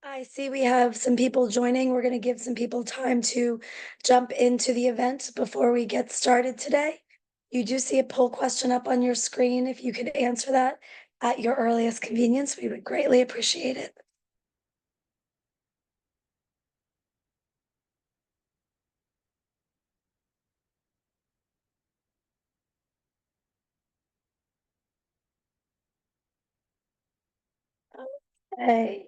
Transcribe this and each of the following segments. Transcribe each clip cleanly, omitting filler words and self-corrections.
I see we have some people joining. We're going to give some people time to jump into the event before we get started today. You do see a poll question up on your screen. If you could answer that at your earliest convenience, we would greatly appreciate it. Okay.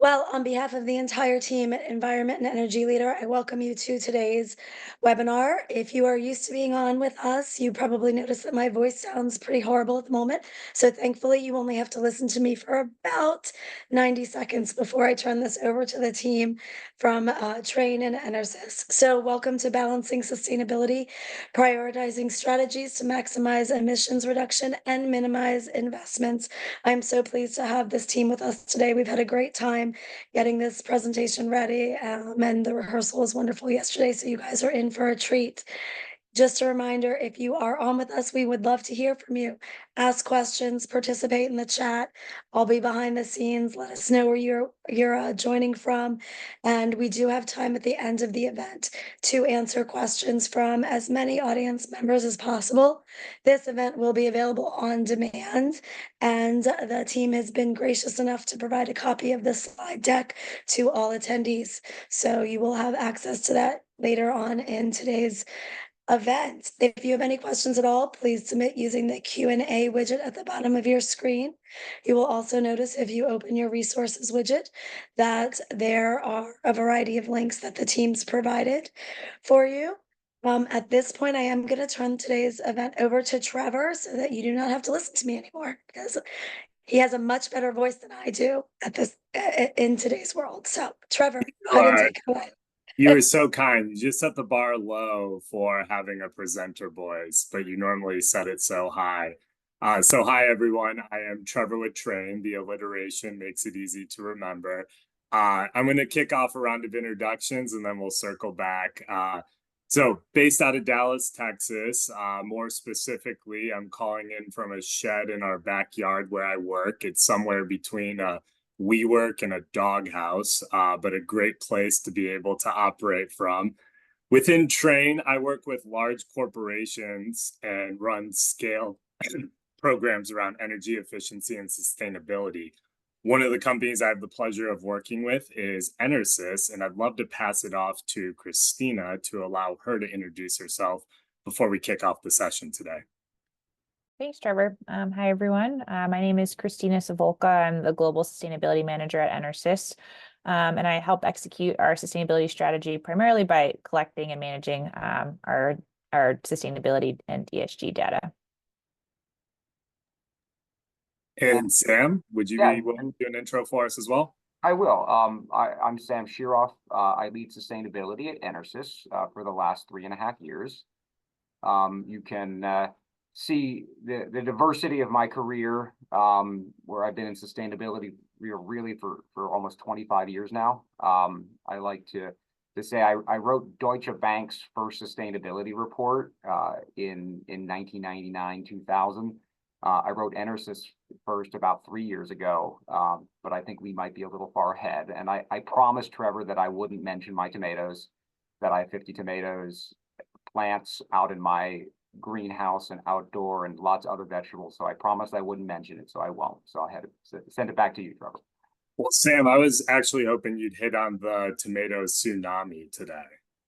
Well, on behalf of the entire team at Environment and Energy Leader, I welcome you to today's webinar. If you are used to being on with us, you probably noticed that my voice sounds pretty horrible at the moment. So thankfully, you only have to listen to me for about 90 seconds before I turn this over to the team from Train and EnerSys. So welcome to Balancing Sustainability, Prioritizing Strategies to Maximize Emissions Reduction and Minimize Investments. I'm so pleased to have this team with us today. We've had a great time getting this presentation ready, and the rehearsal was wonderful yesterday, so you guys are in for a treat. Just a reminder, if you are on with us, we would love to hear from you. Ask questions, participate in the chat. I'll be behind the scenes. Let us know where you're joining from. And we do have time at the end of the event to answer questions from as many audience members as possible. This event will be available on demand, and the team has been gracious enough to provide a copy of the slide deck to all attendees. So you will have access to that later on in today's event. If you have any questions at all, please submit using the Q&A widget at the bottom of your screen. You will also notice if you open your resources widget that there are a variety of links that the team's provided for you. At this point, I am going to turn today's event over to Trevor so that you do not have to listen to me anymore, because he has a much better voice than I do at this in today's world. So Trevor, go ahead and take it away. You were so kind. You just set the bar low for having a presenter voice, but you normally set it so high. So hi, everyone. I am Trevor with Train. The alliteration makes it easy to remember. I'm going to kick off a round of introductions, and then we'll circle back. So based out of Dallas, Texas, more specifically, I'm calling in from a shed in our backyard where I work. It's somewhere between WeWork and a doghouse, but a great place to be able to operate from. Within Train, I work with large corporations and run scale programs around energy efficiency and sustainability. One of the companies I have the pleasure of working with is EnerSys, and I'd love to pass it off to Christina to allow her to introduce herself before we kick off the session today. Thanks, Trevor. Hi, everyone. My name is Christina Savolka. I'm the Global Sustainability Manager at EnerSys, and I help execute our sustainability strategy primarily by collecting and managing our sustainability and ESG data. And Sam, would you be willing to do an intro for us as well? I will. I'm Sam Shiroff. I lead sustainability at EnerSys for the last 3.5 years. You can see the diversity of my career, where I've been in sustainability really for almost 25 years now. I like to say I wrote Deutsche Bank's first sustainability report in 1999, 2000. I wrote EnerSys first about 3 years ago, but I think we might be a little far ahead. And I promised Trevor that I wouldn't mention my tomatoes, that I have 50 tomatoes plants out in my greenhouse and outdoor and lots of other vegetables. So I promised I wouldn't mention it, so I won't. So I had to send it back to you, Trevor. Well, Sam, I was actually hoping you'd hit on the tomato tsunami today.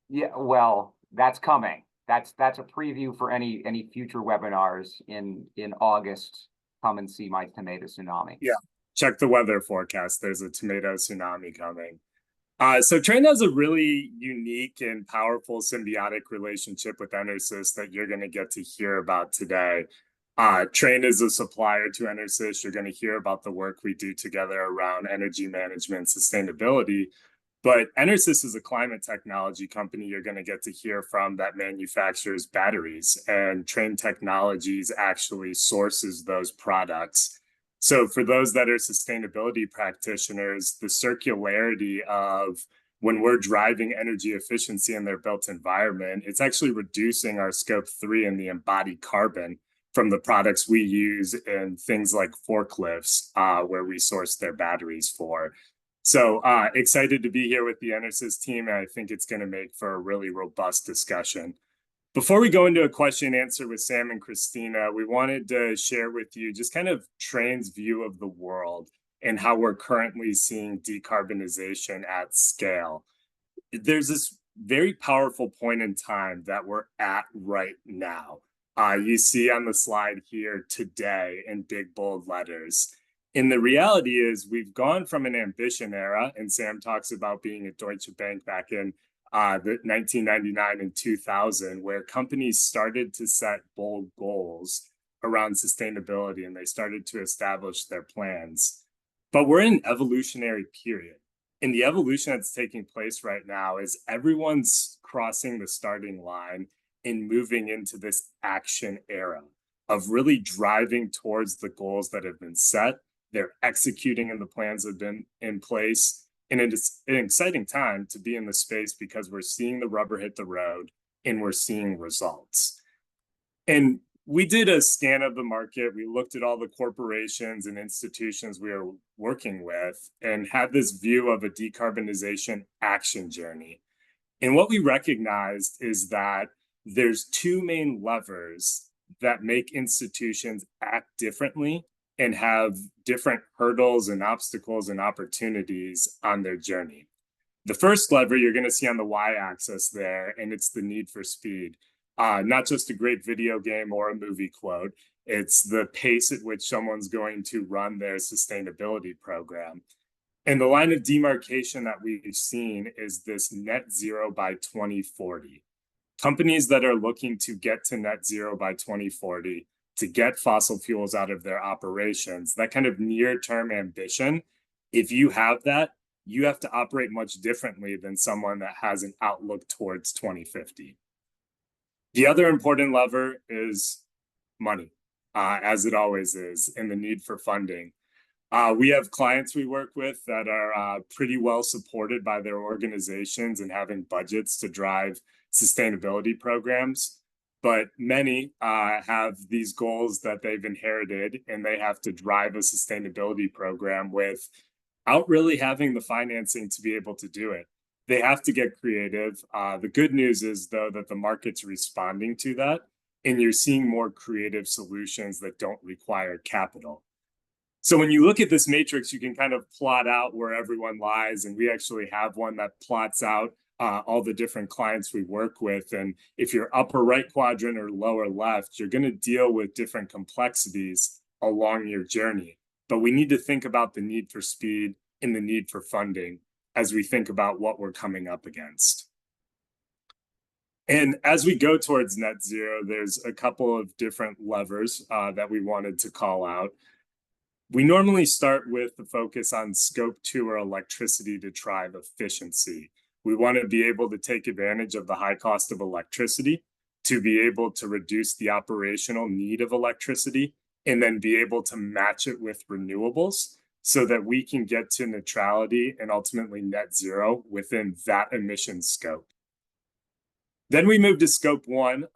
Yeah, well, that's coming. That's a preview for any future webinars in August. Come and see my tomato tsunami. Yeah, check the weather forecast. There's a tomato tsunami coming. So Train has a really unique and powerful symbiotic relationship with EnerSys that you're going to get to hear about today. Train is a supplier to EnerSys. You're going to hear about the work we do together around energy management, sustainability. But EnerSys is a climate technology company you're going to get to hear from that manufactures batteries, and Train Technologies actually sources those products. So for those that are sustainability practitioners, the circularity of when we're driving energy efficiency in their built environment, it's actually reducing our scope 3 and the embodied carbon from the products we use in things like forklifts, where we source their batteries for. So excited to be here with the EnerSys team, and I think it's going to make for a really robust discussion. Before we go into a question and answer with Sam and Christina, we wanted to share with you just kind of Trane's view of the world and how we're currently seeing decarbonization at scale. There's this very powerful point in time that we're at right now. You see on the slide here today in big bold letters. And the reality is we've gone from an ambition era, and Sam talks about being at Deutsche Bank back in the 1999 and 2000, where companies started to set bold goals around sustainability and they started to establish their plans. But we're in an evolutionary period. And the evolution that's taking place right now is everyone's crossing the starting line and moving into this action era of really driving towards the goals that have been set. They're executing and the plans have been in place. And it's an exciting time to be in the space because we're seeing the rubber hit the road and we're seeing results. And we did a scan of the market. We looked at all the corporations and institutions we are working with and had this view of a decarbonization action journey. And what we recognized is that there's two main levers that make institutions act differently and have different hurdles and obstacles and opportunities on their journey. The first lever you're going to see on the y-axis there, and it's the need for speed. Not just a great video game or a movie quote, it's the pace at which someone's going to run their sustainability program. And the line of demarcation that we've seen is this net zero by 2040. Companies that are looking to get to net zero by 2040, to get fossil fuels out of their operations, that kind of near-term ambition, if you have that, you have to operate much differently than someone that has an outlook towards 2050. The other important lever is money, as it always is, and the need for funding. We have clients we work with that are pretty well supported by their organizations and having budgets to drive sustainability programs. But many have these goals that they've inherited and they have to drive a sustainability program without really having the financing to be able to do it. They have to get creative. The good news is, though, that the market's responding to that, and you're seeing more creative solutions that don't require capital. So when you look at this matrix, you can kind of plot out where everyone lies, and we actually have one that plots out all the different clients we work with. And if you're upper right quadrant or lower left, you're going to deal with different complexities along your journey. But we need to think about the need for speed and the need for funding as we think about what we're coming up against. And as we go towards net zero, there's a couple of different levers that we wanted to call out. We normally start with the focus on scope 2 or electricity to drive efficiency. We want to be able to take advantage of the high cost of electricity to be able to reduce the operational need of electricity and then be able to match it with renewables so that we can get to neutrality and ultimately net zero within that emission scope. Then we move to scope 1.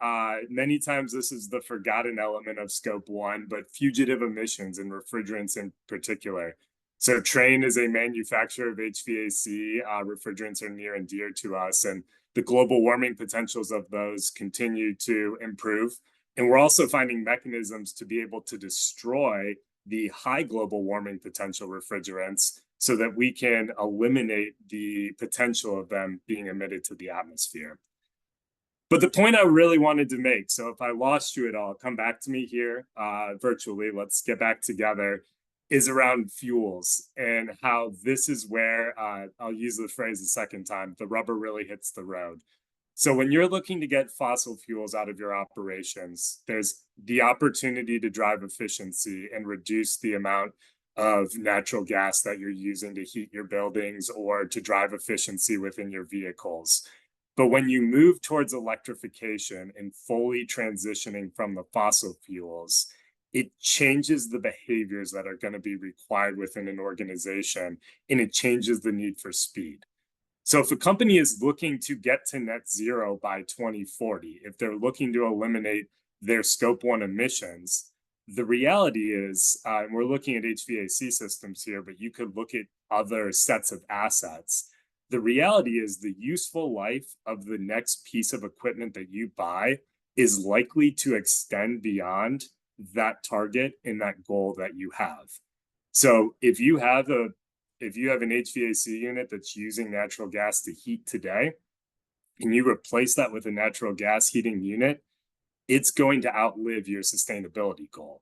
Many times this is the forgotten element of scope 1, but fugitive emissions and refrigerants in particular. So Trane is a manufacturer of HVAC. Refrigerants are near and dear to us, and the global warming potentials of those continue to improve. And we're also finding mechanisms to be able to destroy the high global warming potential refrigerants so that we can eliminate the potential of them being emitted to the atmosphere. But the point I really wanted to make, so if I lost you at all, come back to me here virtually, let's get back together, is around fuels and how this is where, I'll use the phrase a second time, the rubber really hits the road. So when you're looking to get fossil fuels out of your operations, there's the opportunity to drive efficiency and reduce the amount of natural gas that you're using to heat your buildings or to drive efficiency within your vehicles. But when you move towards electrification and fully transitioning from the fossil fuels, it changes the behaviors that are going to be required within an organization, and it changes the need for speed. So if a company is looking to get to net zero by 2040, if they're looking to eliminate their scope 1 emissions, the reality is, and we're looking at HVAC systems here, but you could look at other sets of assets. The reality is the useful life of the next piece of equipment that you buy is likely to extend beyond that target and that goal that you have. So if you have an HVAC unit that's using natural gas to heat today, and you replace that with a natural gas heating unit, it's going to outlive your sustainability goal.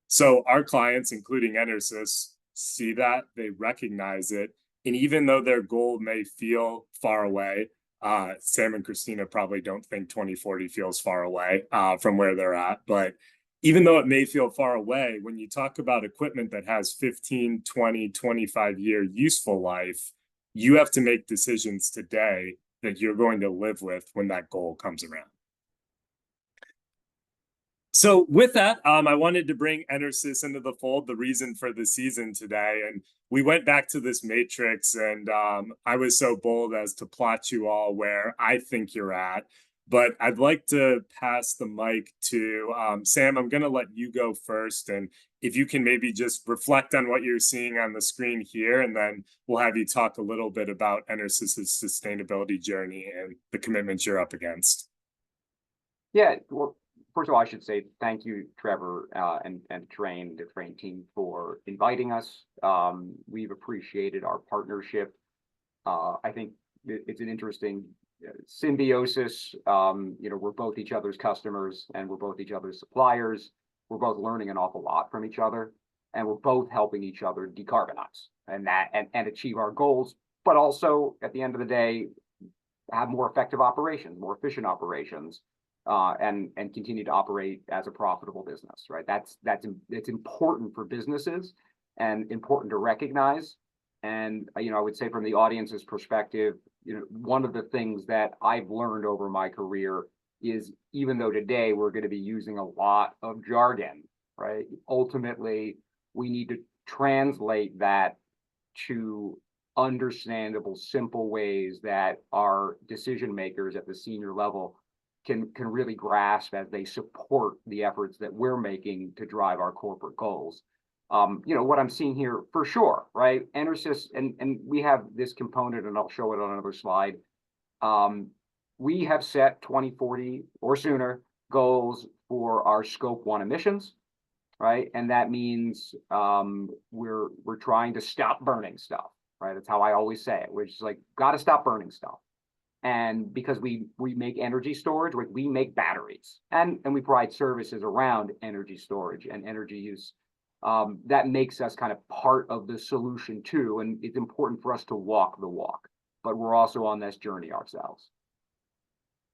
So our clients, including EnerSys, see that, they recognize it, and even though their goal may feel far away, Sam and Christina probably don't think 2040 feels far away from where they're at, but even though it may feel far away, when you talk about equipment that has 15, 20, 25-year useful life, you have to make decisions today that you're going to live with when that goal comes around. So with that, I wanted to bring EnerSys into the fold, the reason for the season today. And we went back to this matrix, and I was so bold as to plot you all where I think you're at. But I'd like to pass the mic to Sam. I'm going to let you go first. And if you can maybe just reflect on what you're seeing on the screen here, and then we'll have you talk a little bit about EnerSys' sustainability journey and the commitments you're up against. Yeah, well, first of all, I should say thank you, Trevor, and the Train team for inviting us. We've appreciated our partnership. I think it's an interesting symbiosis. We're both each other's customers and we're both each other's suppliers. We're both learning an awful lot from each other, and we're both helping each other decarbonize and achieve our goals, but also at the end of the day, have more effective operations, more efficient operations, and continue to operate as a profitable business, right? It's important for businesses and important to recognize. And I would say from the audience's perspective, one of the things that I've learned over my career is, even though today we're going to be using a lot of jargon, right? Ultimately, we need to translate that to understandable, simple ways that our decision makers at the senior level can really grasp as they support the efforts that we're making to drive our corporate goals. What I'm seeing here for sure, right? EnerSys, and we have this component, and I'll show it on another slide. We have set 2040 or sooner goals for our Scope 1 emissions, right? And that means we're trying to stop burning stuff, right? That's how I always say it, which is like, got to stop burning stuff. And because we make energy storage, we make batteries, and we provide services around energy storage and energy use. That makes us kind of part of the solution too, and it's important for us to walk the walk, but we're also on this journey ourselves.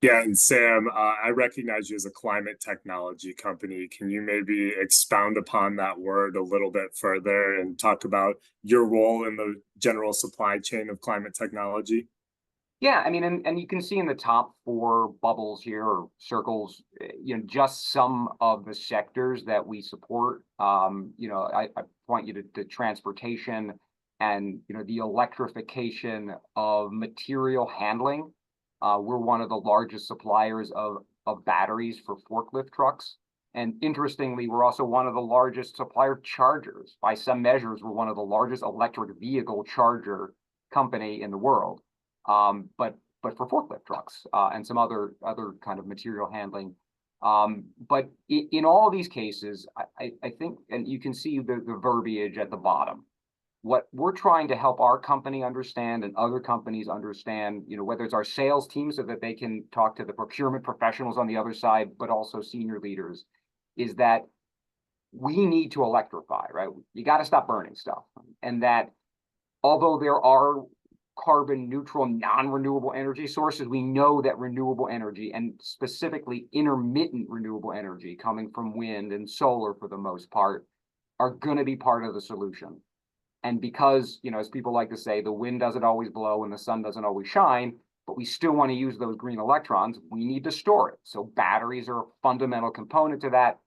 Yeah, and Sam, I recognize you as a climate technology company. Can you maybe expound upon that word a little bit further and talk about your role in the general supply chain of climate technology? Yeah, I mean, and you can see in the top 4 bubbles here, or circles, just some of the sectors that we support. I point you to transportation and, the electrification of material handling. We're one of the largest suppliers of batteries for forklift trucks. And interestingly, we're also one of the largest supplier of chargers. By some measures, we're one of the largest electric vehicle charger company in the world. But for forklift trucks and some other kind of material handling. But in all these cases, I think, and you can see the verbiage at the bottom. What we're trying to help our company understand and other companies understand, whether it's our sales team so that they can talk to the procurement professionals on the other side, but also senior leaders, is that we need to electrify, right? You got to stop burning stuff. And that although there are carbon neutral, non-renewable energy sources, we know that renewable energy, and specifically intermittent renewable energy coming from wind and solar for the most part, are going to be part of the solution. And because, as people like to say, the wind doesn't always blow and the sun doesn't always shine, but we still want to use those green electrons, we need to store it. So batteries are a fundamental component to that,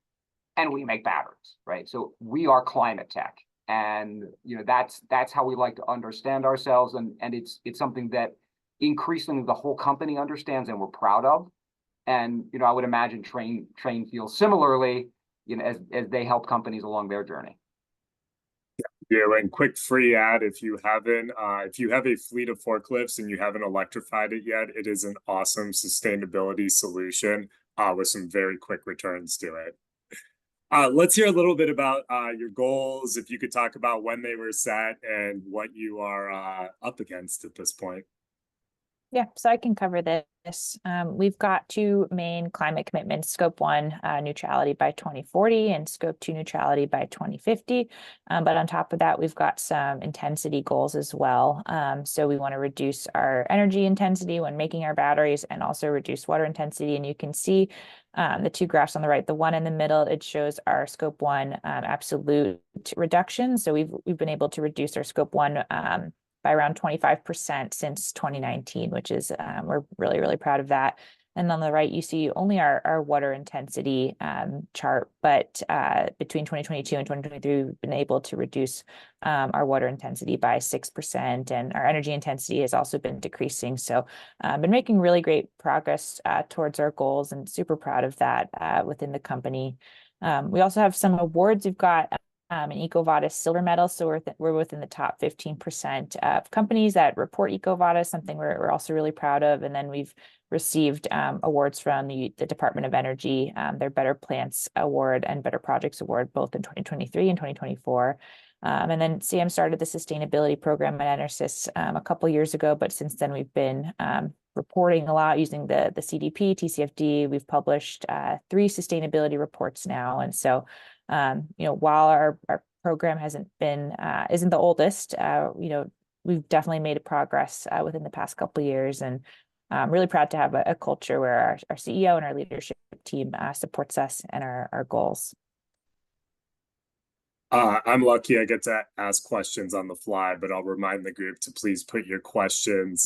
and we make batteries, right? So we are climate tech. And that's how we like to understand ourselves, and it's something that increasingly the whole company understands and we're proud of. And I would imagine Train feels similarly, as they help companies along their journey. do. And quick free ad, if you haven't, if you have a fleet of forklifts and you haven't electrified it yet, it is an awesome sustainability solution with some very quick returns to it. Let's hear a little bit about your goals. If you could talk about when they were set and what you are up against at this point. Yeah, so I can cover this. We've got two main climate commitments, Scope 1 neutrality by 2040 and Scope 2 neutrality by 2050. But on top of that, we've got some intensity goals as well. So we want to reduce our energy intensity when making our batteries and also reduce water intensity. And you can see the two graphs on the right, the one in the middle, it shows our Scope 1 absolute reduction. So we've been able to reduce our Scope 1 by around 25% since 2019, which is, we're really, really proud of that. And on the right, you see only our water intensity chart, but between 2022 and 2023, we've been able to reduce our water intensity by 6%, and our energy intensity has also been decreasing. So been making really great progress towards our goals, and super proud of that within the company. We also have some awards. We've got an EcoVadis silver medal. So we're within the top 15% of companies that report EcoVadis, something we're also really proud of. And then we've received awards from the Department of Energy, their Better Plants Award and Better Projects Award, both in 2023 and 2024. And then Sam started the sustainability program at EnerSys a couple years ago, but since then we've been reporting a lot using the CDP, TCFD. We've published 3 sustainability reports now. And so while our program isn't the oldest, we've definitely made a progress within the past couple of years, and I'm really proud to have a culture where our CEO and our leadership team supports us and our goals. I'm lucky I get to ask questions on the fly, but I'll remind the group to please put your questions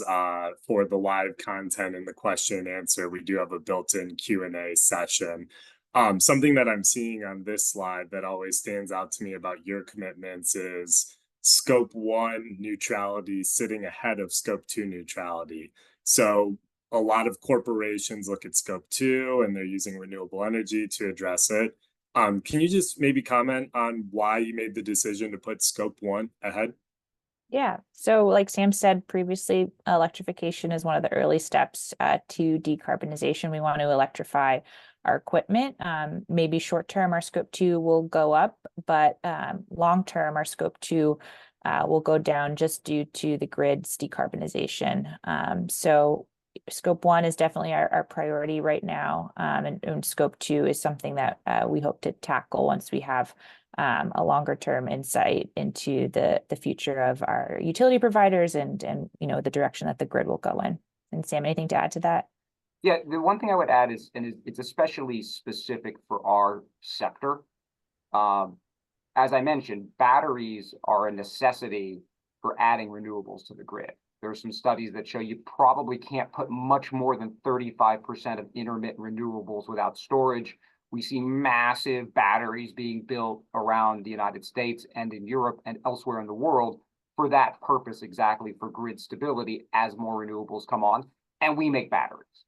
for the live content in the question and answer. We do have a built-in Q&A session. Something that I'm seeing on this slide that always stands out to me about your commitments is Scope 1 neutrality sitting ahead of Scope 2 neutrality. So a lot of corporations look at Scope 2 and they're using renewable energy to address it. Can you just maybe comment on why you made the decision to put Scope 1 ahead? Yeah, so like Sam said previously, electrification is one of the early steps to decarbonization. We want to electrify our equipment. Maybe short term, our Scope 2 will go up, but long term, our Scope 2 will go down just due to the grid's decarbonization. So Scope 1 is definitely our priority right now, and Scope 2 is something that we hope to tackle once we have a longer term insight into the future of our utility providers and the direction that the grid will go in. And Sam, anything to add to that? Yeah, the one thing I would add is, and it's especially specific for our sector. As I mentioned, batteries are a necessity for adding renewables to the grid. There are some studies that show you probably can't put much more than 35% of intermittent renewables without storage. We see massive batteries being built around the United States and in Europe and elsewhere in the world for that purpose, exactly for grid stability as more renewables come on, and we make batteries.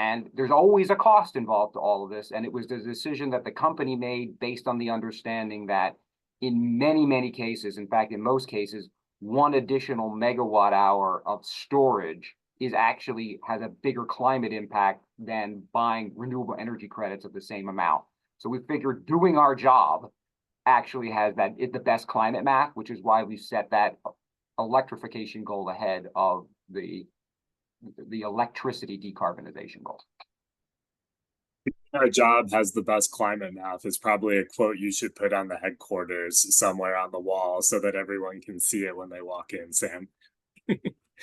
And there's always a cost involved to all of this. And it was the decision that the company made based on the understanding that in many, many cases, in fact, in most cases, one additional megawatt hour of storage has a bigger climate impact than buying renewable energy credits of the same amount. So we figured doing our job actually has the best climate math, which is why we set that electrification goal ahead of the electricity decarbonization goals. Our job has the best climate math is probably a quote you should put on the headquarters somewhere on the wall so that everyone can see it when they walk in, Sam.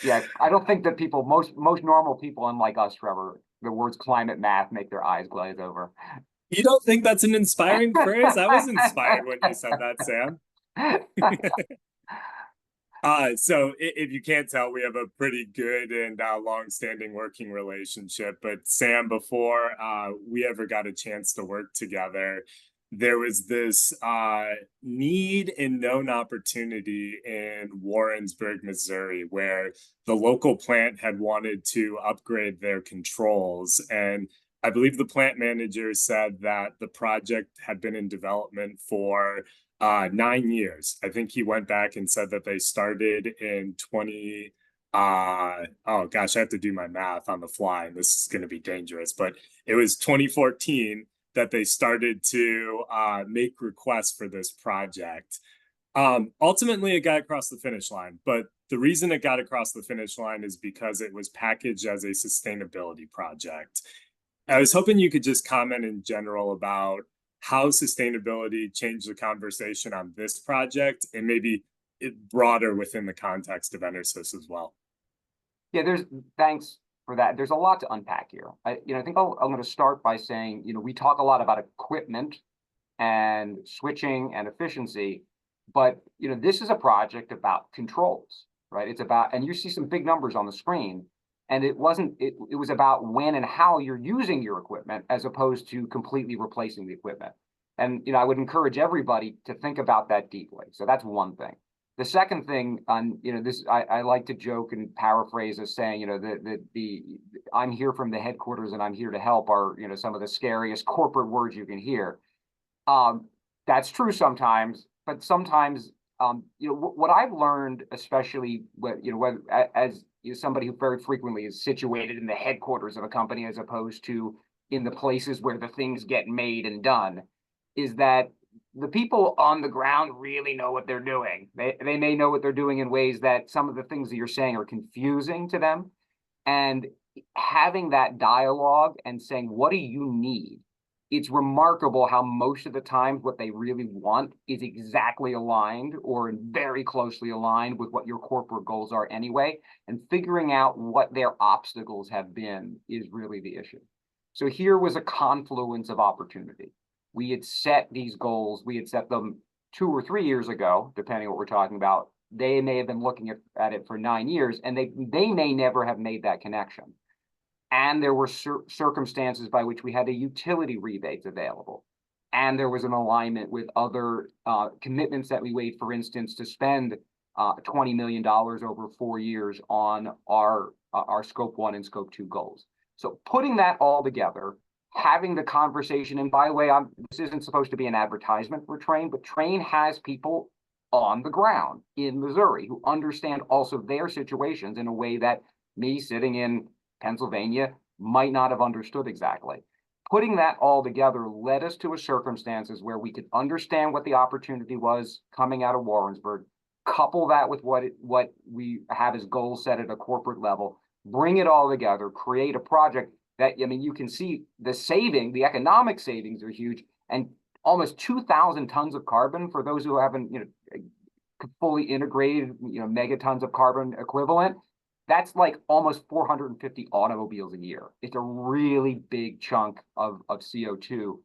Yeah, I don't think that most normal people, unlike us, Trevor, the words climate math make their eyes glaze over. You don't think that's an inspiring phrase? I was inspired when you said that, Sam. So if you can't tell, we have a pretty good and long-standing working relationship. But Sam, before we ever got a chance to work together, there was this need and known opportunity in Warrensburg, Missouri, where the local plant had wanted to upgrade their controls. And I believe the plant manager said that the project had been in development for 9 years. I think he went back and said that they started in 20 oh gosh, I have to do my math on the fly and this is going to be dangerous, but it was 2014 that they started to make requests for this project. Ultimately, it got across the finish line, but the reason it got across the finish line is because it was packaged as a sustainability project. I was hoping you could just comment in general about how sustainability changed the conversation on this project and maybe it broader within the context of EnerSys as well. Yeah, thanks for that. There's a lot to unpack here. I think I'm going to start by saying, we talk a lot about equipment and switching and efficiency, but this is a project about controls, right? It's about, and you see some big numbers on the screen, and it was about when and how you're using your equipment as opposed to completely replacing the equipment. And I would encourage everybody to think about that deeply. So that's one thing. The second thing, on this, I like to joke and paraphrase as saying, the I'm here from the headquarters and I'm here to help are some of the scariest corporate words you can hear. That's true sometimes, but sometimes what I've learned, especially as somebody who very frequently is situated in the headquarters of a company as opposed to in the places where the things get made and done, is that the people on the ground really know what they're doing. They may know what they're doing in ways that some of the things that you're saying are confusing to them. And having that dialogue and saying, what do you need? It's remarkable how most of the time what they really want is exactly aligned or very closely aligned with what your corporate goals are anyway. And figuring out what their obstacles have been is really the issue. So here was a confluence of opportunity. We had set these goals. We had set them 2 or 3 years ago, depending on what we're talking about. They may have been looking at it for 9 years, and they may never have made that connection. And there were circumstances by which we had a utility rebates available. And there was an alignment with other commitments that we made, for instance, to spend $20 million over 4 years on our Scope 1 and Scope 2 goals. So putting that all together, having the conversation, and by the way, this isn't supposed to be an advertisement for Trane, but Trane has people on the ground in Missouri who understand also their situations in a way that me sitting in Pennsylvania might not have understood exactly. Putting that all together led us to a circumstances where we could understand what the opportunity was coming out of Warrensburg, couple that with what we have as goals set at a corporate level, bring it all together, create a project that, you can see the economic savings are huge, and almost 2,000 tons of carbon for those who haven't, fully integrated, megatons of carbon equivalent. That's like almost 450 automobiles a year. It's a really big chunk of CO2,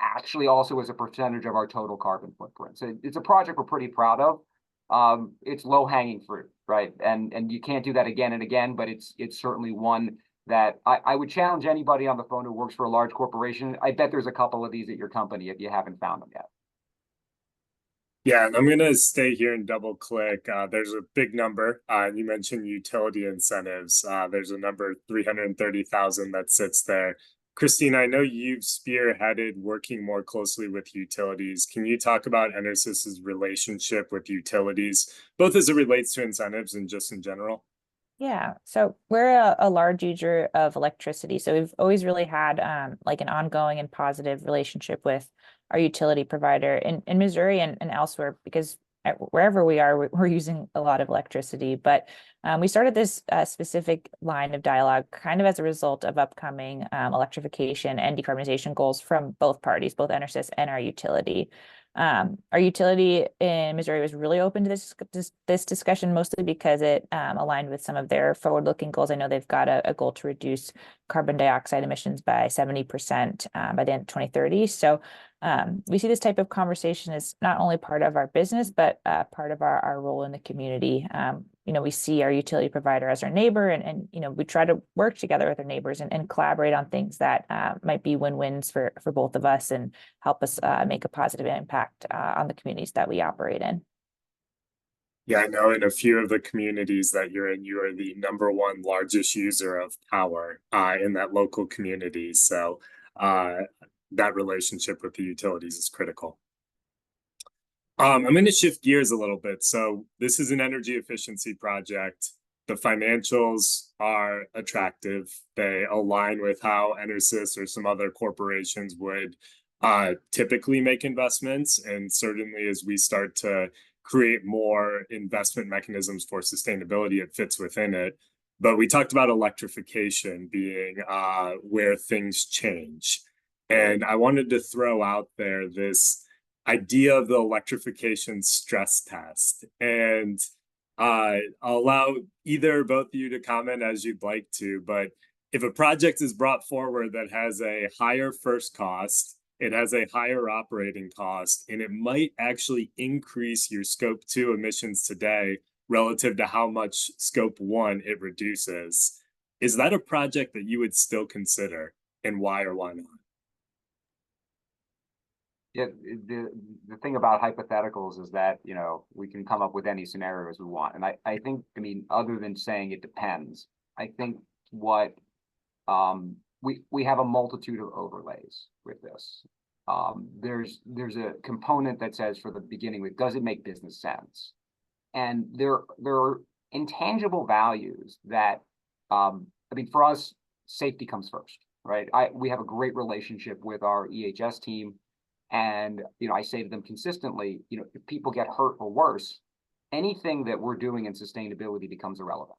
actually also as a percentage of our total carbon footprint. So it's a project we're pretty proud of. It's low hanging fruit, right? And you can't do that again and again, but it's certainly one that I would challenge anybody on the phone who works for a large corporation. I bet there's a couple of these at your company if you haven't found them yet. Yeah, and I'm going to stay here and double click. There's a big number. You mentioned utility incentives. There's a number 330,000 that sits there. Christine, I know you've spearheaded working more closely with utilities. Can you talk about EnerSys's relationship with utilities, both as it relates to incentives and just in general? Yeah, so we're a large user of electricity. So we've always really had like an ongoing and positive relationship with our utility provider in Missouri and elsewhere, because wherever we are, we're using a lot of electricity. But we started this specific line of dialogue kind of as a result of upcoming electrification and decarbonization goals from both parties, both EnerSys and our utility. Our utility in Missouri was really open to this discussion, mostly because it aligned with some of their forward-looking goals. I know they've got a goal to reduce carbon dioxide emissions by 70% by the end of 2030. So we see this type of conversation as not only part of our business, but part of our role in the community. We see our utility provider as our neighbor, and we try to work together with our neighbors and collaborate on things that might be win-wins for both of us and help us make a positive impact on the communities that we operate in. Yeah, I know in a few of the communities that you're in, you are the #1 largest user of power in that local community. So that relationship with the utilities is critical. I'm going to shift gears a little bit. So this is an energy efficiency project. The financials are attractive. They align with how EnerSys or some other corporations would typically make investments. And certainly as we start to create more investment mechanisms for sustainability, it fits within it. But we talked about electrification being where things change. And I wanted to throw out there this idea of the electrification stress test. And I'll allow either or both of you to comment as you'd like to, but if a project is brought forward that has a higher first cost, it has a higher operating cost, and it might actually increase your scope 2 emissions today relative to how much scope 1 it reduces, is that a project that you would still consider, and why or why not? Yeah, the thing about hypotheticals is that, you know, we can come up with any scenarios we want. And I think, I mean, other than saying it depends, I think what we have a multitude of overlays with this. There's a component that says for the beginning, with does it make business sense? And there are intangible values that I mean, for us, safety comes first, right? We have a great relationship with our EHS team. And, you know, I say to them consistently, you know, if people get hurt or worse, anything that we're doing in sustainability becomes irrelevant,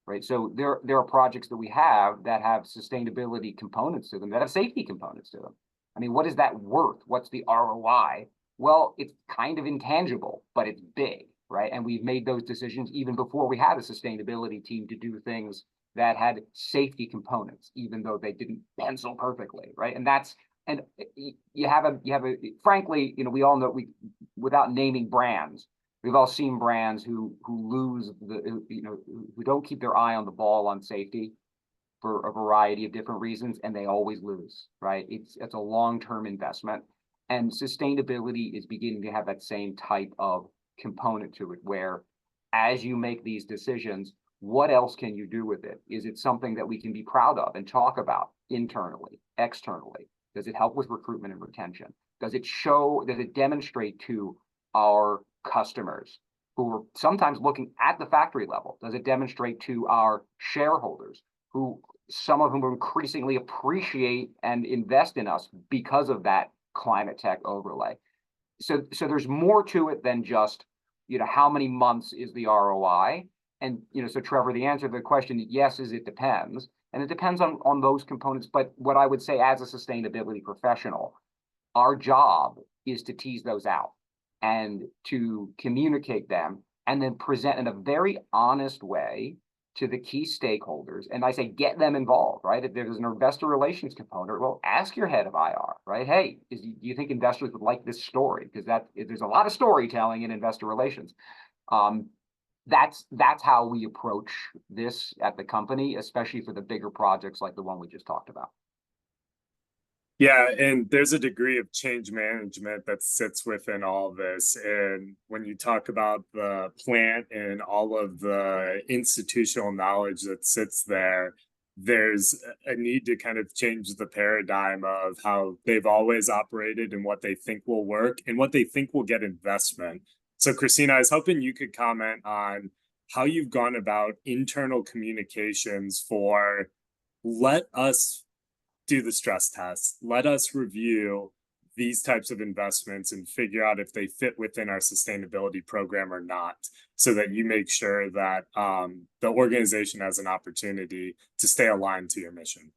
right? So there are projects that we have that have sustainability components to them, that have safety components to them. I mean, what is that worth? What's the ROI? Well, it's kind of intangible, but it's big, right? And we've made those decisions even before we had a sustainability team to do things that had safety components, even though they didn't pencil perfectly, right? And that's, and you have a, frankly, you know, we all know, without naming brands, we've all seen brands who lose the, you know, who don't keep their eye on the ball on safety for a variety of different reasons, and they always lose, right? It's a long-term investment, and sustainability is beginning to have that same type of component to it, where as you make these decisions, what else can you do with it? Is it something that we can be proud of and talk about internally, externally? Does it help with recruitment and retention? Does it demonstrate to our customers who are sometimes looking at the factory level? Does it demonstrate to our shareholders, who some of whom increasingly appreciate and invest in us because of that climate tech overlay? So there's more to it than just, you know, how many months is the ROI? And, you know, so Trevor, the answer to the question, yes, is it depends. And it depends on those components. But what I would say as a sustainability professional, our job is to tease those out and to communicate them and then present in a very honest way to the key stakeholders. And I say, get them involved, right? If there's an investor relations component, well, ask your head of IR, right? Hey, do you think investors would like this story? Because there's a lot of storytelling in investor relations. That's how we approach this at the company, especially for the bigger projects like the one we just talked about. Yeah, and there's a degree of change management that sits within all this. And when you talk about the plant and all of the institutional knowledge that sits there, there's a need to kind of change the paradigm of how they've always operated and what they think will work and what they think will get investment. So Christina, I was hoping you could comment on how you've gone about internal communications for let us do the stress test, let us review these types of investments and figure out if they fit within our sustainability program or not, so that you make sure that the organization has an opportunity to stay aligned to your mission.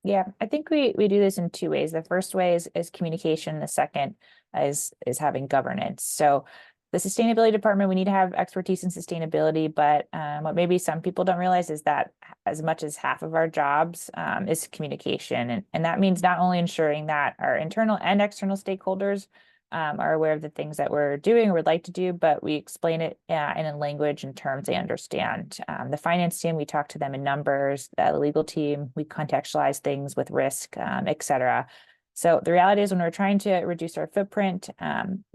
Yeah, I think we do this in two ways. The first way is communication. The second is having governance. So the sustainability department, we need to have expertise in sustainability, but what maybe some people don't realize is that as much as half of our jobs is communication. And that means not only ensuring that our internal and external stakeholders are aware of the things that we're doing or would like to do, but we explain it in a language and terms they understand. The finance team, we talk to them in numbers. The legal team, we contextualize things with risk, et cetera. So the reality is when we're trying to reduce our footprint,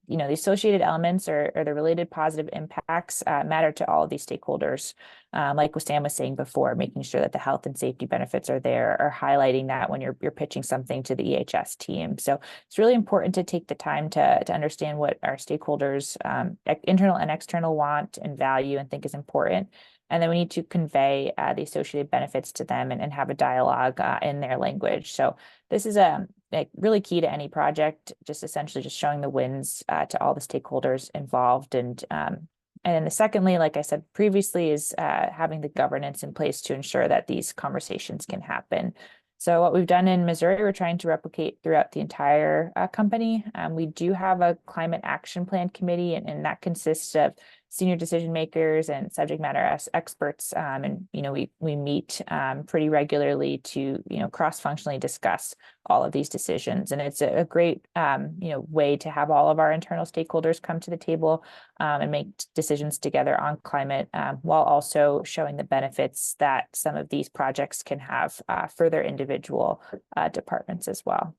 the associated elements or the related positive impacts matter to all of these stakeholders. Like what Sam was saying before, making sure that the health and safety benefits are there, or highlighting that when you're pitching something to the EHS team. So it's really important to take the time to understand what our stakeholders, internal and external, want and value and think is important. And then we need to convey the associated benefits to them and have a dialogue in their language. So this is like really key to any project, just essentially just showing the wins to all the stakeholders involved. And then the secondly, like I said previously, is having the governance in place to ensure that these conversations can happen. So what we've done in Missouri, we're trying to replicate throughout the entire company. We do have a climate action plan committee, and that consists of senior decision makers and subject matter experts. And, we meet pretty regularly to, cross-functionally discuss all of these decisions. And it's a great, way to have all of our internal stakeholders come to the table and make decisions together on climate, while also showing the benefits that some of these projects can have for their individual departments as well.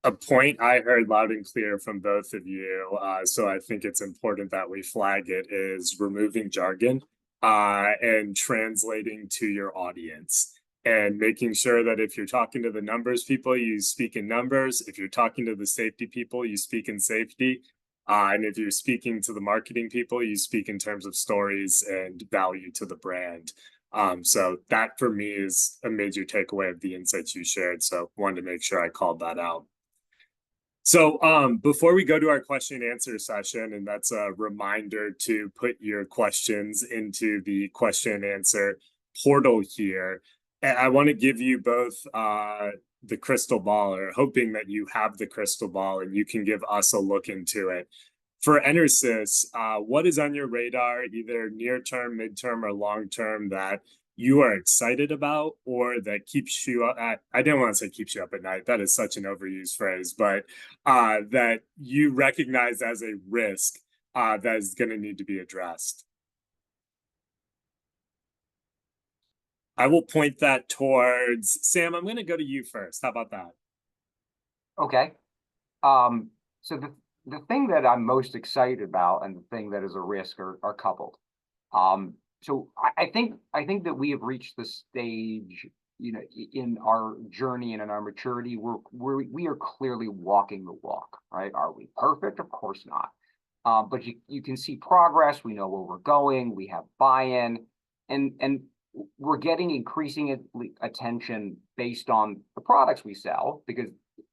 A point I heard loud and clear from both of you, so I think it's important that we flag it, is removing jargon and translating to your audience, and making sure that if you're talking to the numbers people, you speak in numbers. If you're talking to the safety people, you speak in safety. And if you're speaking to the marketing people, you speak in terms of stories and value to the brand. So that for me is a major takeaway of the insights you shared. So wanted to make sure I called that out. So before we go to our question and answer session, and that's a reminder to put your questions into the question and answer portal here, and I want to give you both the crystal ball, or hoping that you have the crystal ball and you can give us a look into it. For EnerSys, what is on your radar, either near term, midterm, or long term, that you are excited about, or that keeps you up at, I didn't want to say keeps you up at night, that is such an overused phrase, but that you recognize as a risk that is going to need to be addressed? I will point that towards Sam. I'm going to go to you first. How about that? Okay. So the thing that I'm most excited about and the thing that is a risk are coupled. So I think that we have reached the stage, in our journey and in our maturity, we are clearly walking the walk, right? Are we perfect? Of course not. But you can see progress. We know where we're going. We have buy-in, and we're getting increasing attention based on the products we sell, because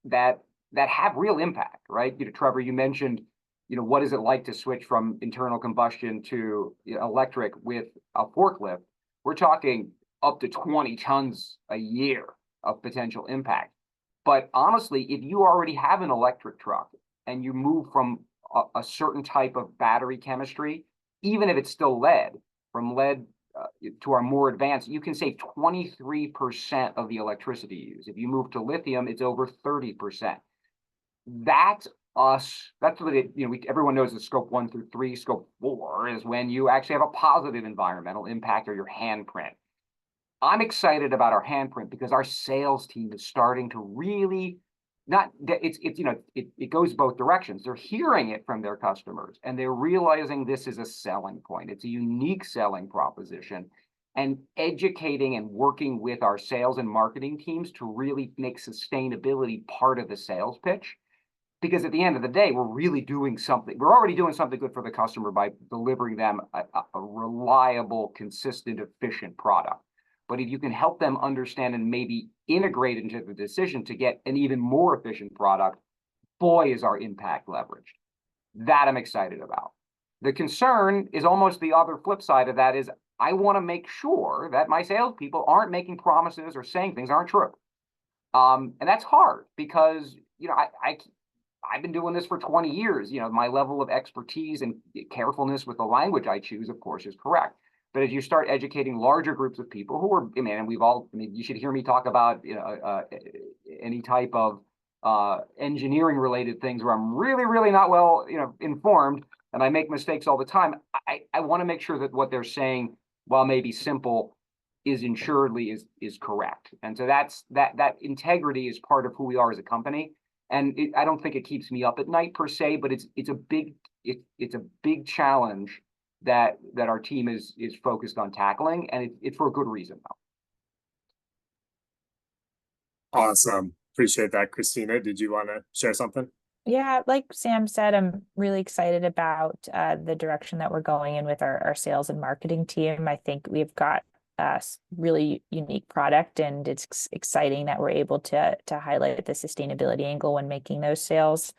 that have real impact, right? Trevor, you mentioned, what is it like to switch from internal combustion to electric with a forklift? We're talking up to 20 tons a year of potential impact. But honestly, if you already have an electric truck and you move from a certain type of battery chemistry, even if it's still lead, from lead to our more advanced, you can save 23% of the electricity used. If you move to lithium, it's over 30%. That's what everyone knows that scope 1 through 3. Scope 4 is when you actually have a positive environmental impact, or your handprint. I'm excited about our handprint because our sales team is starting to really it goes both directions. They're hearing it from their customers, and they're realizing this is a selling point. It's a unique selling proposition, and educating and working with our sales and marketing teams to really make sustainability part of the sales pitch. Because at the end of the day, we're really doing something. We're already doing something good for the customer by delivering them a reliable, consistent, efficient product. But if you can help them understand and maybe integrate into the decision to get an even more efficient product, boy, is our impact leveraged. That I'm excited about. The concern is almost the other flip side of that, is I want to make sure that my salespeople aren't making promises or saying things aren't true. And that's hard because, I've been doing this for 20 years. My level of expertise and carefulness with the language I choose, of course, is correct. But as you start educating larger groups of people who are, and you should hear me talk about, any type of engineering related things where I'm really, really not well, informed, and I make mistakes all the time. I want to make sure that what they're saying, while maybe simple, is ensuredly is correct. And so that integrity is part of who we are as a company. And I don't think it keeps me up at night per se, but it's a big challenge that our team is focused on tackling, and it's for a good reason though. Awesome. Appreciate that, Christina. Did you want to share something? Yeah, like Sam said, I'm really excited about the direction that we're going in with our sales and marketing team. I think we've got a really unique product, and it's exciting that we're able to highlight the sustainability angle when making those sales.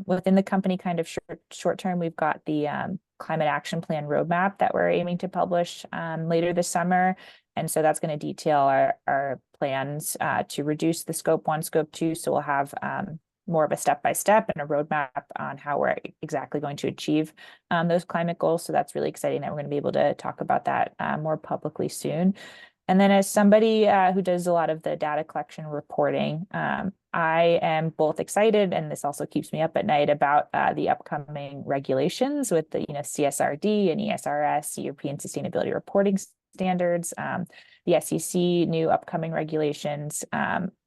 Within the company, kind of short term, we've got the climate action plan roadmap that we're aiming to publish later this summer. And so that's going to detail our plans to reduce the scope 1, scope 2. So we'll have more of a step-by-step and a roadmap on how we're exactly going to achieve those climate goals. So that's really exciting that we're going to be able to talk about that more publicly soon. And then as somebody who does a lot of the data collection reporting, I am both excited, and this also keeps me up at night, about the upcoming regulations with the CSRD and ESRS, European Sustainability Reporting Standards, the SEC new upcoming regulations.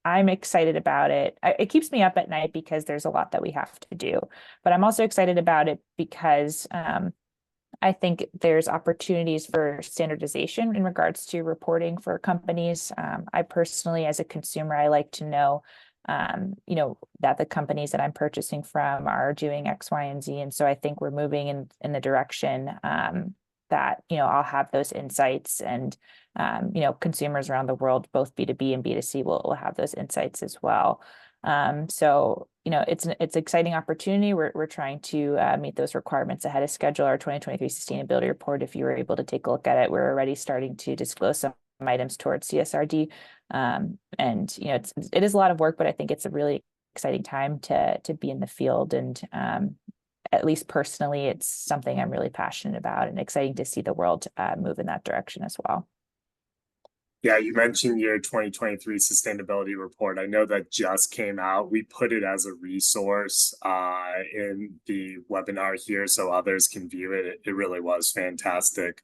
I'm excited about it. It keeps me up at night because there's a lot that we have to do, but I'm also excited about it because I think there's opportunities for standardization in regards to reporting for companies. I personally, as a consumer, I like to know, that the companies that I'm purchasing from are doing X, Y, and Z. And so I think we're moving in the direction that, I'll have those insights, and, consumers around the world, both B2B and B2C will have those insights as well. So, it's an exciting opportunity. We're trying to meet those requirements ahead of schedule. Our 2023 sustainability report, if you were able to take a look at it, we're already starting to disclose some items towards CSRD. And, it is a lot of work, but I think it's a really exciting time to be in the field. And at least personally, it's something I'm really passionate about, and exciting to see the world move in that direction as well. Yeah, you mentioned your 2023 sustainability report. I know that just came out. We put it as a resource in the webinar here so others can view it. It really was fantastic.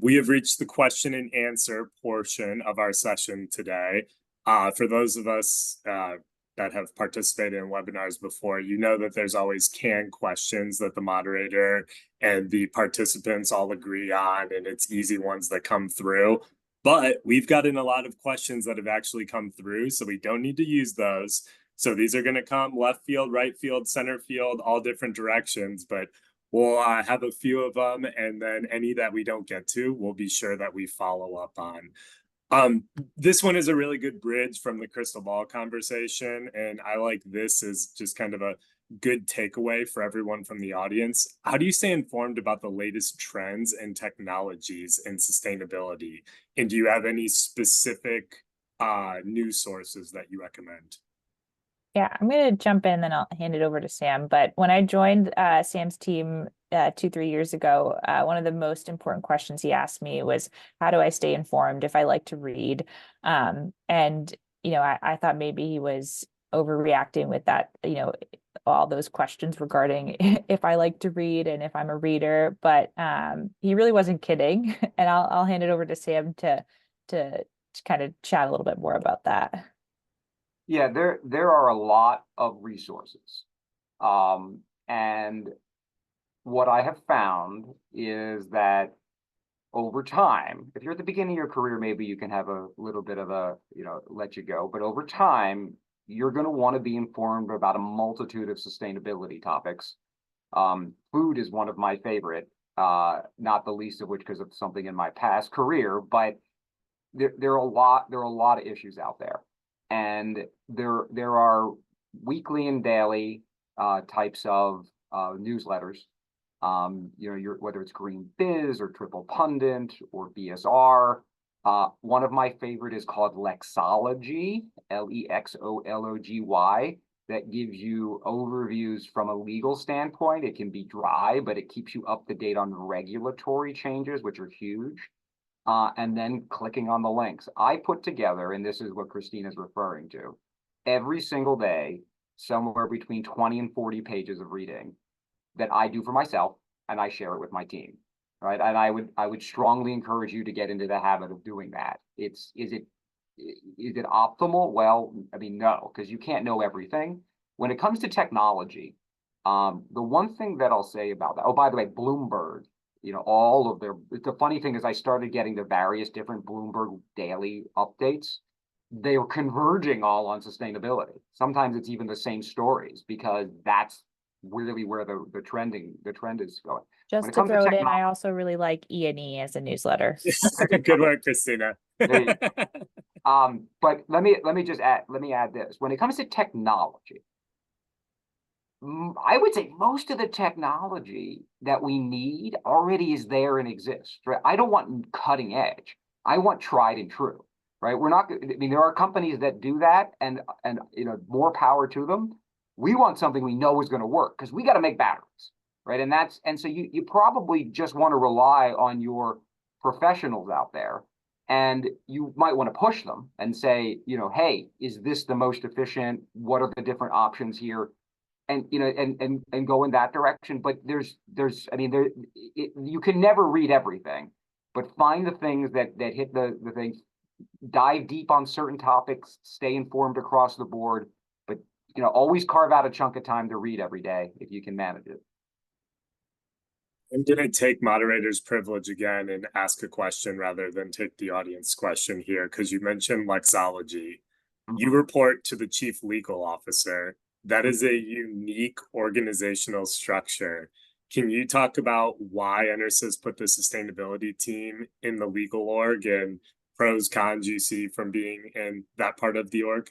We have reached the question and answer portion of our session today. For those of us that have participated in webinars before, you know that there's always canned questions that the moderator and the participants all agree on, and it's easy ones that come through. But we've gotten a lot of questions that have actually come through, so we don't need to use those. So these are going to come left field, right field, center field, all different directions, but we'll have a few of them, and then any that we don't get to, we'll be sure that we follow up on. This one is a really good bridge from the crystal ball conversation, and I like this as just kind of a good takeaway for everyone from the audience. How do you stay informed about the latest trends and technologies in sustainability? And do you have any specific news sources that you recommend? Yeah, I'm going to jump in, then I'll hand it over to Sam. But when I joined Sam's team 2-3 years ago, one of the most important questions he asked me was, how do I stay informed if I like to read? And, I thought maybe he was overreacting with that, all those questions regarding if I like to read and if I'm a reader, but he really wasn't kidding. And I'll hand it over to Sam to kind of chat a little bit more about that. Yeah, there are a lot of resources. And what I have found is that over time, if you're at the beginning of your career, maybe you can have a little bit of a, let you go. But over time, you're going to want to be informed about a multitude of sustainability topics. Food is one of my favorite, not the least of which because of something in my past career, but there are a lot of issues out there. And there are weekly and daily types of newsletters. Whether it's Green Biz or Triple Pundit or BSR. One of my favorite is called Lexology, Lexology, that gives you overviews from a legal standpoint. It can be dry, but it keeps you up to date on regulatory changes, which are huge. And then clicking on the links. I put together, and this is what Christina's referring to, every single day, somewhere between 20 and 40 pages of reading that I do for myself, and I share it with my team, right? And I would strongly encourage you to get into the habit of doing that. Is it is it optimal? Well, I mean, no, because you can't know everything. When it comes to technology, the one thing that I'll say about that, oh, by the way, Bloomberg, all of the funny thing is I started getting the various different Bloomberg daily updates. They were converging all on sustainability. Sometimes it's even the same stories because that's really where the trend is going. Just to throw it in, I also really like E&E as a newsletter. Good work, Christina. But let me add this. When it comes to technology, I would say most of the technology that we need already is there and exists. Right? I don't want cutting edge. I want tried and true. Right? We're not. I mean, there are companies that do that, and more power to them. We want something we know is going to work because we got to make batteries, right? And so you probably just want to rely on your professionals out there, and you might want to push them and say, hey, is this the most efficient? What are the different options here? And and go in that direction. But I mean, you can never read everything, but find the things that hit the things. Dive deep on certain topics, stay informed across the board, but always carve out a chunk of time to read every day if you can manage it. I'm going to take moderator's privilege again and ask a question rather than take the audience question here, because you mentioned Lexology. You report to the chief legal officer. That is a unique organizational structure. Can you talk about why EnerSys put the sustainability team in the legal org and pros, cons you see from being in that part of the org?